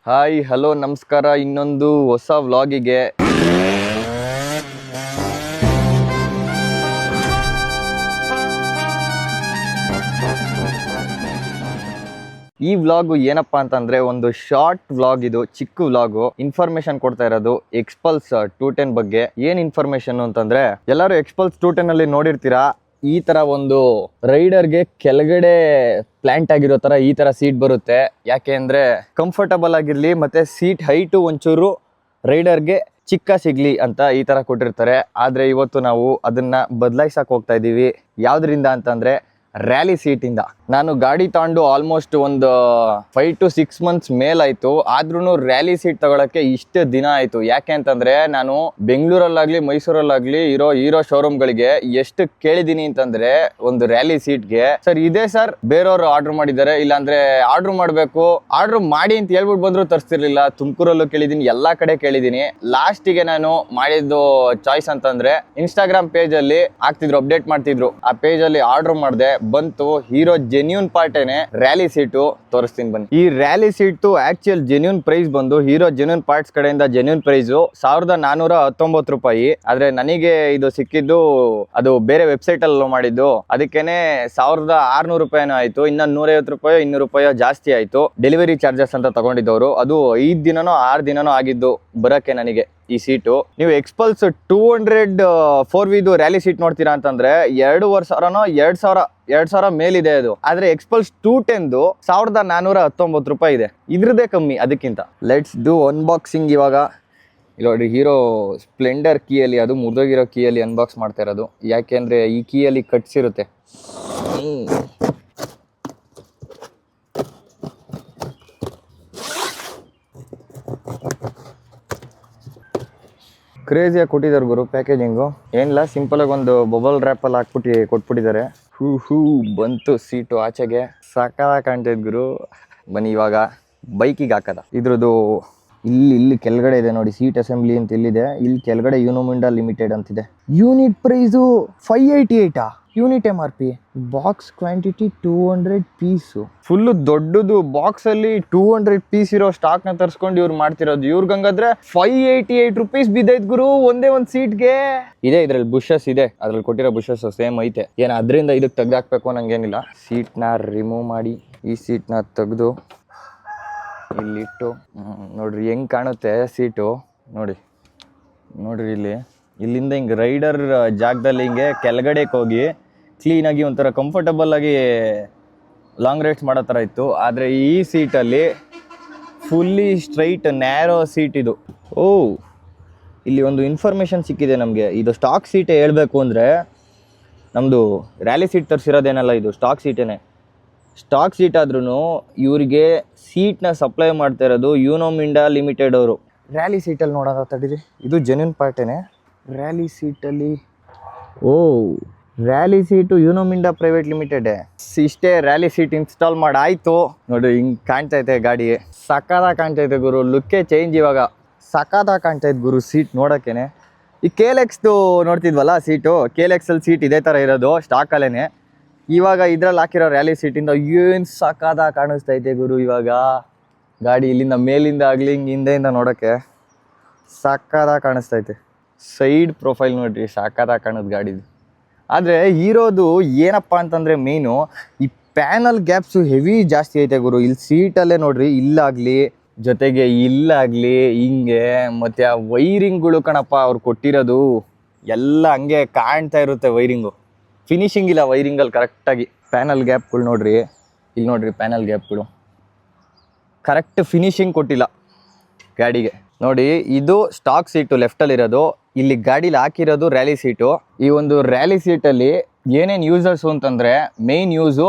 Hi hello ನಮಸ್ಕಾರ. ಇನ್ನೊಂದು ಹೊಸ ವ್ಲಾಗಿಗೆ ಈ ವ್ಲಾಗು ಏನಪ್ಪಾ ಅಂತಂದ್ರೆ ಒಂದು ಶಾರ್ಟ್ ವ್ಲಾಗ್. ಇದು ಚಿಕ್ಕ ವ್ಲಾಗು. ಇನ್ಫಾರ್ಮೇಶನ್ ಕೊಡ್ತಾ ಇರೋದು ಎಕ್ಸ್ಪಲ್ಸ್ 210 ಬಗ್ಗೆ. ಏನ್ ಇನ್ಫಾರ್ಮೇಶನ್ ಅಂತಂದ್ರೆ, ಎಲ್ಲರೂ ಎಕ್ಸ್ಪಲ್ಸ್ 210 ಅಲ್ಲಿ ನೋಡಿರ್ತೀರಾ, ಈ ತರ ಒಂದು ರೈಡರ್ಗೆ ಕೆಳಗಡೆ ಪ್ಲಾಂಟ್ ಆಗಿರೋ ತರ ಈ ತರ ಸೀಟ್ ಬರುತ್ತೆ. ಯಾಕೆ ಅಂದ್ರೆ ಕಂಫರ್ಟಬಲ್ ಆಗಿರ್ಲಿ, ಮತ್ತೆ ಸೀಟ್ ಹೈಟು ಒಂಚೂರು ರೈಡರ್ಗೆ ಚಿಕ್ಕ ಸಿಗ್ಲಿ ಅಂತ ಈ ತರ ಕೊಟ್ಟಿರ್ತಾರೆ. ಆದ್ರೆ ಇವತ್ತು ನಾವು ಅದನ್ನ ಬದಲಾಯಿಸಕ್ ಹೋಗ್ತಾ ಇದೀವಿ. ಯಾವ್ದ್ರಿಂದ ಅಂತಂದ್ರೆ ರ್ಯಾಲಿ ಸೀಟ್ ಇಂದ. ನಾನು ಗಾಡಿ ತಗೊಂಡು ಆಲ್ಮೋಸ್ಟ್ ಒಂದು 5 to 6 months ಮೇಲಾಯ್ತು. ಆದ್ರೂ ರ್ಯಾಲಿ ಸೀಟ್ ತಗೊಳಕ್ಕೆ ಇಷ್ಟು ದಿನ ಆಯ್ತು. ಯಾಕೆ ಅಂತಂದ್ರೆ ನಾನು ಬೆಂಗಳೂರಲ್ಲಾಗ್ಲಿ ಮೈಸೂರಲ್ಲಾಗ್ಲಿ ಇರೋ ಶೋರೂಮ್ಗಳಿಗೆ ಎಷ್ಟು ಕೇಳಿದೀನಿ ಅಂತಂದ್ರೆ, ಒಂದು ರ್ಯಾಲಿ ಸೀಟ್ಗೆ ಸರ್ ಇದೆ ಸರ್, ಬೇರೆಯವರು ಆರ್ಡರ್ ಮಾಡಿದ್ದಾರೆ, ಇಲ್ಲಾಂದ್ರೆ ಆರ್ಡರ್ ಮಾಡ್ಬೇಕು, ಆರ್ಡರ್ ಮಾಡಿ ಅಂತ ಹೇಳ್ಬಿಟ್ಟು ಬಂದ್ರು ತರಿಸ್ತಿರ್ಲಿಲ್ಲ. ತುಮಕೂರಲ್ಲೂ ಕೇಳಿದೀನಿ, ಎಲ್ಲಾ ಕಡೆ ಕೇಳಿದೀನಿ. ಲಾಸ್ಟಿಗೆ ನಾನು ಮಾಡಿದ್ದು ಚಾಯ್ಸ್ ಅಂತಂದ್ರೆ ಇನ್ಸ್ಟಾಗ್ರಾಮ್ ಪೇಜ್ ಅಲ್ಲಿ ಹಾಕ್ತಿದ್ರು, ಅಪ್ಡೇಟ್ ಮಾಡ್ತಿದ್ರು. ಆ ಪೇಜ್ ಅಲ್ಲಿ ಆರ್ಡರ್ ಮಾಡಿದೆ, ಬಂತು. ಹೀರೋ ಜೆನ್ಯೂನ್ ಪಾರ್ಟೇನೆ ರ್ಯಾಲಿ ಸೀಟು ತೋರಿಸ್ತೀನಿ ಬನ್ನಿ. ಈ rally seat actual genuine price ಬಂದು ಹೀರೋ ಜೆನ್ಯೂನ್ ಪಾರ್ಟ್ಸ್ ಕಡೆಯಿಂದ ಜೆನ್ಯೂನ್ ಪ್ರೈಸ್ 1419 ರೂಪಾಯಿ. ಆದ್ರೆ ನನಗೆ ಇದು ಸಿಕ್ಕಿದ್ದು ಅದು ಬೇರೆ ವೆಬ್ಸೈಟ್ ಅಲ್ಲಿ ಮಾಡಿದ್ದು, ಅದಕ್ಕೇನೆ 1600 ರೂಪಾಯಿನೂ ಆಯ್ತು. ಇನ್ನ 150 ರೂಪಾಯಿ 200 ರೂಪಾಯಿ ಜಾಸ್ತಿ ಆಯ್ತು. ಡೆಲಿವರಿ ಚಾರ್ಜಸ್ ಅಂತ ತಗೊಂಡಿದ್ದವರು. ಅದು 5 ದಿನನೋ 6 ದಿನನೋ ಆಗಿದ್ದು ಬರಕ್ಕೆ ನನಗೆ ಈ ಸೀಟು. ನೀವು ಎಕ್ಸ್ಪಲ್ಸ್ 200 4V ರ್ಯಾಲಿ ಸೀಟ್ ನೋಡ್ತೀರಾ ಅಂತಂದ್ರೆ 2,000 ಮೇಲಿದೆ ಅದು. ಆದ್ರೆ ಎಕ್ಸ್ಪಲ್ಸ್ 210 1419 ರೂಪಾಯಿ ಇದೆ. ಇದ್ರದೇ ಕಮ್ಮಿ ಅದಕ್ಕಿಂತ. ಲೆಟ್ಸ್ ಡೂ ಅನ್ಬಾಕ್ಸಿಂಗ್ ಇವಾಗ. ಇಲ್ಲ ನೋಡಿ, ಹೀರೋ ಸ್ಪ್ಲೆಂಡರ್ ಕೀಯಲ್ಲಿ, ಅದು ಮುರಿದೋಗಿರೋ ಕೀಯಲ್ಲಿ ಅನ್ಬಾಕ್ಸ್ ಮಾಡ್ತಾ ಇರೋದು. ಯಾಕೆಂದ್ರೆ ಈ ಕೀಯಲ್ಲಿ ಕಟ್ಸಿರುತ್ತೆ. ಕ್ರೇಜಿಯಾಗಿ ಕೊಟ್ಟಿದ್ದಾರೆ ಗುರು ಪ್ಯಾಕೇಜಿಂಗು. ಏನಿಲ್ಲ, ಸಿಂಪಲ್ ಆಗಿ ಒಂದು ಬಬಲ್ ರ್ಯಾಪ್ ಅಲ್ಲಿ ಹಾಕ್ಬಿಟ್ಟು ಕೊಟ್ಬಿಟ್ಟಿದ್ದಾರೆ. ಬಂತು ಸೀಟು ಆಚೆಗೆ. ಸಾಕಾಗಿ ಕಾಣ್ತೈತೆ ಗುರು. ಬನ್ನಿ ಇವಾಗ ಬೈಕಿಗೆ ಹಾಕದ. ಇದ್ರದ್ದು ಇಲ್ಲಿ ಕೆಳಗಡೆ ಇದೆ ನೋಡಿ, ಸೀಟ್ ಅಸೆಂಬ್ಲಿ ಅಂತ ಇಲ್ಲಿದೆ. ಇಲ್ಲಿ ಕೆಳಗಡೆ ಯುನೋಮಿಂಡಾ ಲಿಮಿಟೆಡ್ ಅಂತಿದೆ. Unit price 588 unit MRP. Box quantity 200 piece. Full ದೊಡ್ಡದು ಬಾಕ್ಸ್ ಅಲ್ಲಿ 200 ಪೀಸ್ ಇರೋ ಸ್ಟಾಕ್ ನ ತರಿಸ್ಕೊಂಡು ಇವ್ರು ಮಾಡ್ತಿರೋದು. ಇವ್ರಿಗಂಗಾದ್ರೆ 588 ರೂಪೀಸ್ ಬಿದ್ದೈತ್ ಗುರು ಒಂದೇ ಒಂದು ಸೀಟ್ಗೆ. ಇದೆ ಇದ್ರಲ್ಲಿ ಬುಷಸ್ ಇದೆ, ಅದ್ರಲ್ಲಿ ಕೊಟ್ಟಿರೋ ಬುಷಸ್ ಸೇಮ್ ಐತೆ. ಏನ್ ಅದರಿಂದ ಇದಕ್ಕೆ ತೆಗ್ದಾಕ್ಬೇಕು ನಂಗೇನಿಲ್ಲ. ಸೀಟ್ನ ರಿಮೂವ್ ಮಾಡಿ ಈ ಸೀಟ್ನ ತೆಗೆದು ಇಲ್ಲಿಟ್ಟು ನೋಡ್ರಿ ಹೆಂಗ್ ಕಾಣುತ್ತೆ ಸೀಟು. ನೋಡ್ರಿ ಇಲ್ಲಿಂದ ಹಿಂಗೆ ರೈಡರ್ ಜಾಗದಲ್ಲಿ ಹಿಂಗೆ ಕೆಳಗಡೆಗೆ ಹೋಗಿ ಕ್ಲೀನಾಗಿ ಒಂಥರ ಕಂಫರ್ಟಬಲ್ ಆಗಿ ಲಾಂಗ್ ರೈಡ್ಸ್ ಮಾಡೋ ಥರ ಇತ್ತು. ಆದರೆ ಈ ಸೀಟಲ್ಲಿ ಫುಲ್ಲಿ ಸ್ಟ್ರೈಟ್ ನ್ಯಾರೋ ಸೀಟ್ ಇದು. ಇಲ್ಲಿ ಒಂದು ಇನ್ಫಾರ್ಮೇಷನ್ ಸಿಕ್ಕಿದೆ ನಮಗೆ. ಇದು ಸ್ಟಾಕ್ ಸೀಟೇ ಹೇಳಬೇಕು ಅಂದರೆ, ನಮ್ಮದು ರ್ಯಾಲಿ ಸೀಟ್ ತರಿಸಿರೋದೇನಲ್ಲ, ಇದು ಸ್ಟಾಕ್ ಸೀಟೇನೆ. ಸ್ಟಾಕ್ ಸೀಟ್ ಆದ್ರೂ ಇವರಿಗೆ ಸೀಟ್ನ ಸಪ್ಲೈ ಮಾಡ್ತಾ ಇರೋದು ಯುನೋಮಿಂಡಾ ಲಿಮಿಟೆಡ್ ಅವರು. ರ್ಯಾಲಿ ಸೀಟಲ್ಲಿ ನೋಡೋದ ತಡೀರಿ, ಇದು ಜೆನ್ಯೂನ್ ಪಾರ್ಟೇನೆ. Rally ಸೀಟಲ್ಲಿ rally seat ಯುನೋಮಿಂಡಾ private limited. ಇಷ್ಟೇ ರ್ಯಾಲಿ ಸೀಟ್ ಇನ್ಸ್ಟಾಲ್ ಮಾಡಾಯ್ತು. ನೋಡಿ ಹಿಂಗೆ ಕಾಣ್ತೈತೆ ಗಾಡಿ. ಸಕ್ಕತ್ತಾಗಿ ಕಾಣ್ತೈತೆ ಗುರು. ಲುಕ್ಕೇ ಚೇಂಜ್ ಇವಾಗ. ಸಕ್ಕತ್ತಾಗಿ ಕಾಣ್ತೈತೆ ಗುರು ಸೀಟ್ ನೋಡೋಕ್ಕೇನೆ. ಈ KLX ನೋಡ್ತಿದ್ವಲ್ಲ ಸೀಟು, KLX ಅಲ್ಲಿ ಸೀಟ್ ಇದೇ ಥರ ಇರೋದು ಸ್ಟಾಕಲ್ಲೇ. ಇವಾಗ ಇದ್ರಲ್ಲಿ ಹಾಕಿರೋ ರ್ಯಾಲಿ ಸೀಟಿಂದ ಏನು ಸಕ್ಕತ್ತಾಗಿ ಕಾಣಿಸ್ತೈತೆ ಗುರು. ಇವಾಗ ಗಾಡಿ ಇಲ್ಲಿಂದ ಮೇಲಿಂದ ಆಗಲಿ ಹಿಂಗೆ ಹಿಂದೆಯಿಂದ ನೋಡೋಕ್ಕೆ ಸಕ್ಕತ್ತಾಗಿ ಕಾಣಿಸ್ತೈತೆ. ಸೈಡ್ ಪ್ರೊಫೈಲ್ ನೋಡ್ರಿ, ಸಕ್ಕತ್ತಾಗಿ ಕಾಣೋದು ಗಾಡಿದು. ಆದರೆ ಹೀರೋದು ಏನಪ್ಪ ಅಂತಂದರೆ ಮೇಯ್ನು ಈ ಪ್ಯಾನಲ್ ಗ್ಯಾಪ್ಸು ಹೆವಿ ಜಾಸ್ತಿ ಐತೆ ಗುರು. ಇಲ್ಲಿ ಸೀಟಲ್ಲೇ ನೋಡ್ರಿ, ಇಲ್ಲಾಗಲಿ ಜೊತೆಗೆ ಇಲ್ಲಾಗಲಿ ಹಿಂಗೆ. ಮತ್ತು ಆ ವೈರಿಂಗ್ಗಳು ಕಣಪ್ಪ ಅವ್ರು ಕೊಟ್ಟಿರೋದು ಎಲ್ಲ ಹಂಗೆ ಕಾಣ್ತಾ ಇರುತ್ತೆ. ವೈರಿಂಗು ಫಿನಿಶಿಂಗ್ ಇಲ್ಲ ವೈರಿಂಗಲ್ಲಿ ಕರೆಕ್ಟಾಗಿ. ಪ್ಯಾನಲ್ ಗ್ಯಾಪ್ಗಳು ನೋಡ್ರಿ, ಇಲ್ಲಿ ನೋಡ್ರಿ ಪ್ಯಾನಲ್ ಗ್ಯಾಪ್ಗಳು ಕರೆಕ್ಟ್ ಫಿನಿಶಿಂಗ್ ಕೊಟ್ಟಿಲ್ಲ ಗಾಡಿಗೆ. ನೋಡಿ ಇದು ಸ್ಟಾಕ್ ಸೀಟು ಲೆಫ್ಟಲ್ಲಿರೋದು. ಇಲ್ಲಿ ಗಾಡೀಲಿ ಹಾಕಿರೋದು ರ್ಯಾಲಿ ಸೀಟು. ಈ ಒಂದು ರ್ಯಾಲಿ ಸೀಟಲ್ಲಿ ಏನೇನು ಯೂಸರ್ಸು ಅಂತಂದರೆ, ಮೇಯ್ನ್ ಯೂಸು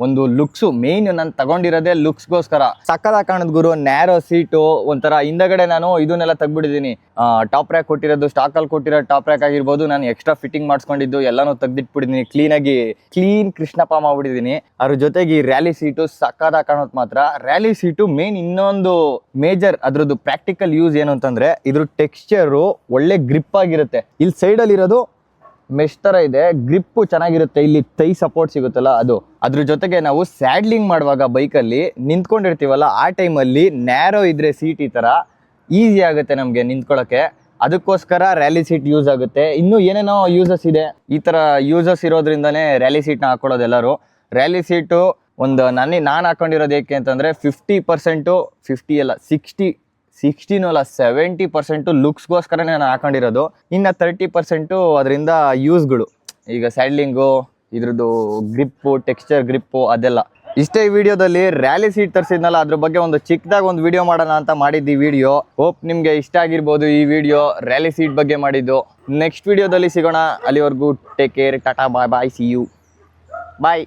ಒಂದು ಲುಕ್ಸು. ಮೇಯ್ನ್ ನಾನು ತಗೊಂಡಿರೋದೇ ಲುಕ್ಸ್ಗೋಸ್ಕರ. ಸಕ್ಕತ್ತಾಗಿ ಕಾಣೋದು ಗುರು. ನ್ಯಾರೋ ಸೀಟು ಒಂಥರ. ಹಿಂದಗಡೆ ನಾನು ಇದನ್ನೆಲ್ಲ ತೆಗ್ಬಿಟ್ಟಿದ್ದೀನಿ. ಟಾಪ್ ರ್ಯಾಕ್ ಕೊಟ್ಟಿರೋದು, ಸ್ಟಾಕಲ್ಲಿ ಕೊಟ್ಟಿರೋ ಟಾಪ್ ರ್ಯಾಕ್ ಆಗಿರ್ಬೋದು, ನಾನು ಎಕ್ಸ್ಟ್ರಾ ಫಿಟ್ಟಿಂಗ್ ಮಾಡಿಸ್ಕೊಂಡಿದ್ದು ಎಲ್ಲನೂ ತೆಗ್ದಿಟ್ಬಿಟ್ಟಿದ್ದೀನಿ. ಕ್ಲೀನ್ ಕೃಷ್ಣಪ್ಪ ಮಾಡ್ಬಿಟ್ಟಿದ್ದೀನಿ. ಅದ್ರ ಜೊತೆಗೆ ಈ ರ್ಯಾಲಿ ಸೀಟು ಸಕ್ಕತ್ತಾಗಿ ಕಾಣೋದು ಮಾತ್ರ. ರ್ಯಾಲಿ ಸೀಟು ಮೇನ್ ಇನ್ನೊಂದು ಮೇಜರ್ ಅದ್ರದ್ದು ಪ್ರಾಕ್ಟಿಕಲ್ ಯೂಸ್ ಏನು ಅಂತಂದರೆ, ಇದ್ರ ಟೆಕ್ಸ್ಚರು ಒಳ್ಳೆ ಗ್ರಿಪ್ ಆಗಿರುತ್ತೆ. ಇಲ್ಲಿ ಸೈಡಲ್ಲಿರೋದು ಮೆಶ್ ತರ ಇದೆ, ಗ್ರಿಪ್ಪು ಚೆನ್ನಾಗಿರುತ್ತೆ, ಇಲ್ಲಿ ತೈ ಸಪೋರ್ಟ್ ಸಿಗುತ್ತಲ್ಲ ಅದು. ಅದ್ರ ಜೊತೆಗೆ ನಾವು ಸ್ಯಾಡ್ಲಿಂಗ್ ಮಾಡುವಾಗ ಬೈಕಲ್ಲಿ ನಿಂತ್ಕೊಂಡಿರ್ತೀವಲ್ಲ, ಆ ಟೈಮಲ್ಲಿ ನ್ಯಾರೋ ಇದ್ರೆ ಸೀಟ್ ಈ ತರ ಈಸಿ ಆಗುತ್ತೆ ನಮಗೆ ನಿಂತ್ಕೊಳ್ಳೋಕ್ಕೆ. ಅದಕ್ಕೋಸ್ಕರ ರ್ಯಾಲಿ ಸೀಟ್ ಯೂಸ್ ಆಗುತ್ತೆ. ಇನ್ನೂ ಏನೇನೋ ಯೂಸಸ್ ಇದೆ. ಈ ತರ ಯೂಸಸ್ ಇರೋದ್ರಿಂದನೇ ರ್ಯಾಲಿ ಸೀಟ್ನ ಹಾಕೊಳ್ಳೋದು ಎಲ್ಲರೂ. ರ್ಯಾಲಿ ಸೀಟು ಒಂದು ನಾನು ಹಾಕೊಂಡಿರೋದು ಏಕೆ ಅಂತಂದರೆ 50% 50 ಅಲ್ಲ 60 ಅಲ್ಲ 70% ಲುಕ್ಸ್ಗೋಸ್ಕರನೇ ನಾನು ಹಾಕೊಂಡಿರೋದು. ಇನ್ನು 30% ಅದರಿಂದ ಯೂಸ್ಗಳು, ಈಗ ಸ್ಯಾಡ್ಲಿಂಗು, ಇದ್ರದ್ದು ಗ್ರಿಪ್ಪು, ಟೆಕ್ಸ್ಚರ್ ಗ್ರಿಪ್ಪು ಅದೆಲ್ಲ. ಇಷ್ಟೇ ಈ ವಿಡಿಯೋದಲ್ಲಿ ರ್ಯಾಲಿ ಸೀಟ್ ತರಿಸಿದ್ನಲ್ಲ ಅದ್ರ ಬಗ್ಗೆ ಒಂದು ಚಿಕ್ಕದಾಗಿ ಒಂದು ವಿಡಿಯೋ ಮಾಡೋಣ ಅಂತ ಮಾಡಿದ್ದು ಈ ವಿಡಿಯೋ. ಹೋಪ್ ನಿಮಗೆ ಇಷ್ಟ ಆಗಿರ್ಬೋದು ಈ ವಿಡಿಯೋ, ರ್ಯಾಲಿ ಸೀಟ್ ಬಗ್ಗೆ ಮಾಡಿದ್ದು. ನೆಕ್ಸ್ಟ್ ವಿಡಿಯೋದಲ್ಲಿ ಸಿಗೋಣ. ಅಲ್ಲಿವರೆಗೂ take care, tata, bye bye, see you, bye.